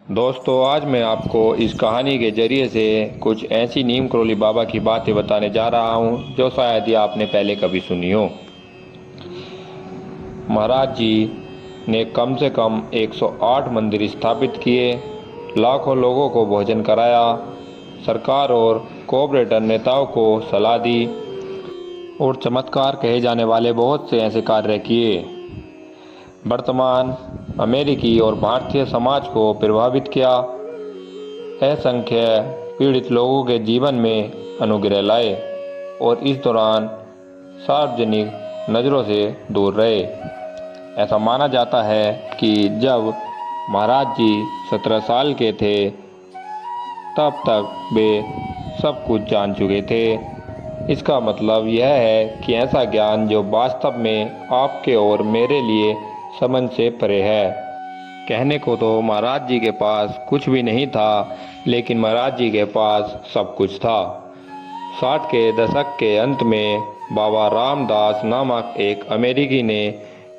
दोस्तों, आज मैं आपको इस कहानी के जरिए से कुछ ऐसी नीम करोली बाबा की बातें बताने जा रहा हूँ जो शायद ही आपने पहले कभी सुनी हो। महाराज जी ने कम से कम 108 मंदिर स्थापित किए, लाखों लोगों को भोजन कराया, सरकार और कॉरपोरेट नेताओं को सलाह दी और चमत्कार कहे जाने वाले बहुत से ऐसे कार्य किए। वर्तमान अमेरिकी और भारतीय समाज को प्रभावित किया, असंख्य पीड़ित लोगों के जीवन में अनुग्रह लाए और इस दौरान सार्वजनिक नज़रों से दूर रहे। ऐसा माना जाता है कि जब महाराज जी 17 साल के थे तब तक वे सब कुछ जान चुके थे। इसका मतलब यह है कि ऐसा ज्ञान जो वास्तव में आपके और मेरे लिए समझ से परे है। कहने को तो महाराज जी के पास कुछ भी नहीं था, लेकिन महाराज जी के पास सब कुछ था। 60 के दशक के अंत में बाबा रामदास नामक एक अमेरिकी ने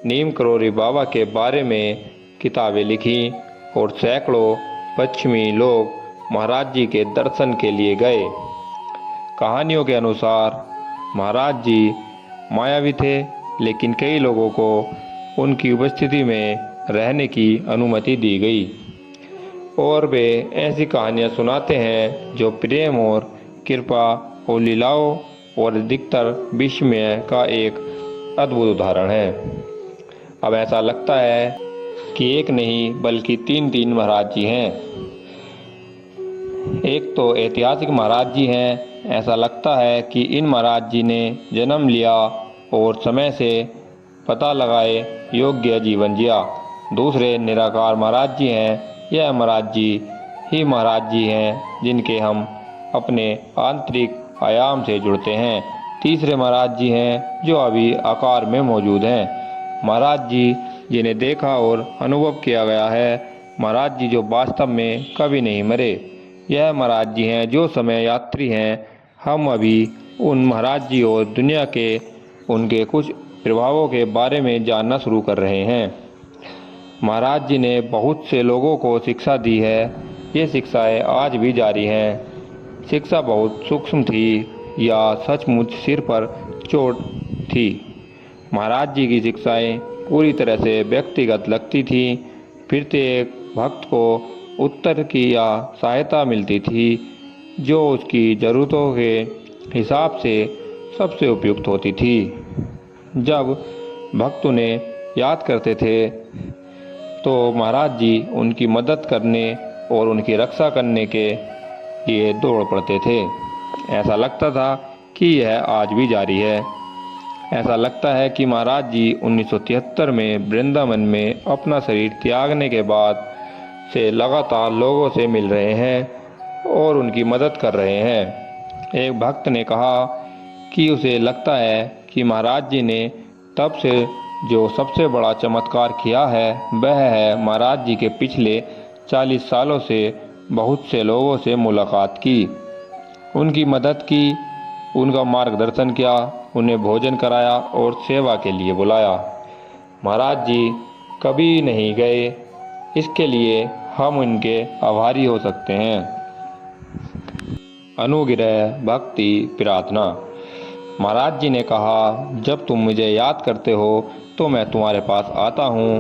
नीम करोली बाबा के बारे में किताबें लिखी और सैकड़ों पश्चिमी लोग महाराज जी के दर्शन के लिए गए। कहानियों के अनुसार महाराज जी मायावी थे, लेकिन कई लोगों को उनकी उपस्थिति में रहने की अनुमति दी गई और वे ऐसी कहानियाँ सुनाते हैं जो प्रेम और कृपा और लीलाओं और अधिकतर विस्मय का एक अद्भुत उदाहरण है। अब ऐसा लगता है कि एक नहीं बल्कि तीन महाराज जी हैं। एक तो ऐतिहासिक महाराज जी हैं। ऐसा लगता है कि इन महाराज जी ने जन्म लिया और समय से पता लगाए योग्य जीवन जिया। दूसरे निराकार महाराज जी हैं। यह महाराज जी हैं जिनके हम अपने आंतरिक आयाम से जुड़ते हैं। तीसरे महाराज जी हैं जो अभी आकार में मौजूद हैं। महाराज जी जिन्हें देखा और अनुभव किया गया है। महाराज जी जो वास्तव में कभी नहीं मरे। यह महाराज जी हैं जो समय यात्री हैं। हम अभी उन महाराज जी और दुनिया के उनके कुछ प्रभावों के बारे में जानना शुरू कर रहे हैं। महाराज जी ने बहुत से लोगों को शिक्षा दी है। ये शिक्षाएं आज भी जारी हैं। शिक्षा बहुत सूक्ष्म थी या सचमुच सिर पर चोट थी। महाराज जी की शिक्षाएं पूरी तरह से व्यक्तिगत लगती थी। प्रत्येक भक्त को उत्तर की या सहायता मिलती थी जो उसकी ज़रूरतों के हिसाब से सबसे उपयुक्त होती थी। जब भक्त उन्हें याद करते थे तो महाराज जी उनकी मदद करने और उनकी रक्षा करने के लिए दौड़ पड़ते थे। ऐसा लगता था कि यह आज भी जारी है। ऐसा लगता है कि महाराज जी 1973 में वृंदावन में अपना शरीर त्यागने के बाद से लगातार लोगों से मिल रहे हैं और उनकी मदद कर रहे हैं। एक भक्त ने कहा कि उसे लगता है कि महाराज जी ने तब से जो सबसे बड़ा चमत्कार किया है वह है महाराज जी के पिछले 40 सालों से बहुत से लोगों से मुलाकात की, उनकी मदद की, उनका मार्गदर्शन किया, उन्हें भोजन कराया और सेवा के लिए बुलाया। महाराज जी कभी नहीं गए, इसके लिए हम उनके आभारी हो सकते हैं। अनुग्रह, भक्ति, प्रार्थना। महाराज जी ने कहा, जब तुम मुझे याद करते हो तो मैं तुम्हारे पास आता हूँ।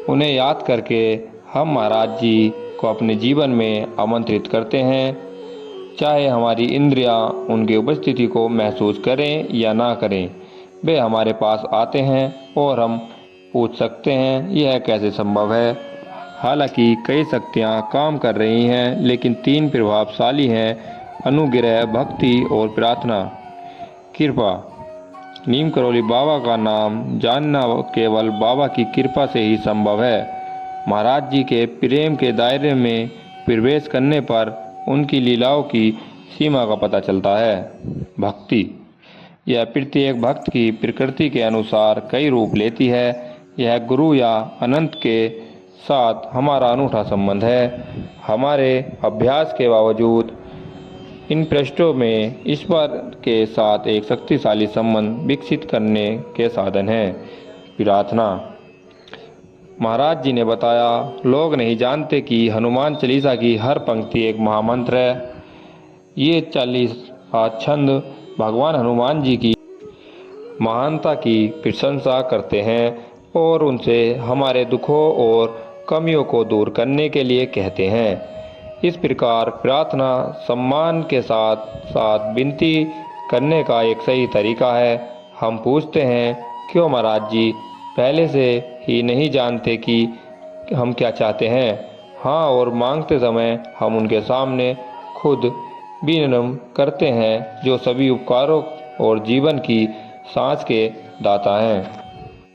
उन्हें याद करके हम महाराज जी को अपने जीवन में आमंत्रित करते हैं, चाहे हमारी इंद्रियां उनकी उपस्थिति को महसूस करें या ना करें। वे हमारे पास आते हैं और हम पूछ सकते हैं यह कैसे संभव है। हालांकि कई शक्तियां काम कर रही हैं, लेकिन 3 प्रभावशाली हैं: अनुग्रह, भक्ति और प्रार्थना। कृपा। नीम करोली बाबा का नाम जानना केवल बाबा की कृपा से ही संभव है। महाराज जी के प्रेम के दायरे में प्रवेश करने पर उनकी लीलाओं की सीमा का पता चलता है। भक्ति। यह प्रत्येक भक्त की प्रकृति के अनुसार कई रूप लेती है। यह गुरु या अनंत के साथ हमारा अनूठा संबंध है। हमारे अभ्यास के बावजूद इन पृष्ठों में ईश्वर के साथ एक शक्तिशाली संबंध विकसित करने के साधन हैं। प्रार्थना। महाराज जी ने बताया, लोग नहीं जानते कि हनुमान चालीसा की हर पंक्ति एक महामंत्र है। ये 40 छंद भगवान हनुमान जी की महानता की प्रशंसा करते हैं और उनसे हमारे दुखों और कमियों को दूर करने के लिए कहते हैं। इस प्रकार प्रार्थना सम्मान के साथ साथ विनती करने का एक सही तरीका है। हम पूछते हैं, क्यों महाराज जी पहले से ही नहीं जानते कि हम क्या चाहते हैं? हाँ, और मांगते समय हम उनके सामने खुद विनम्र करते हैं, जो सभी उपकारों और जीवन की सांस के दाता हैं।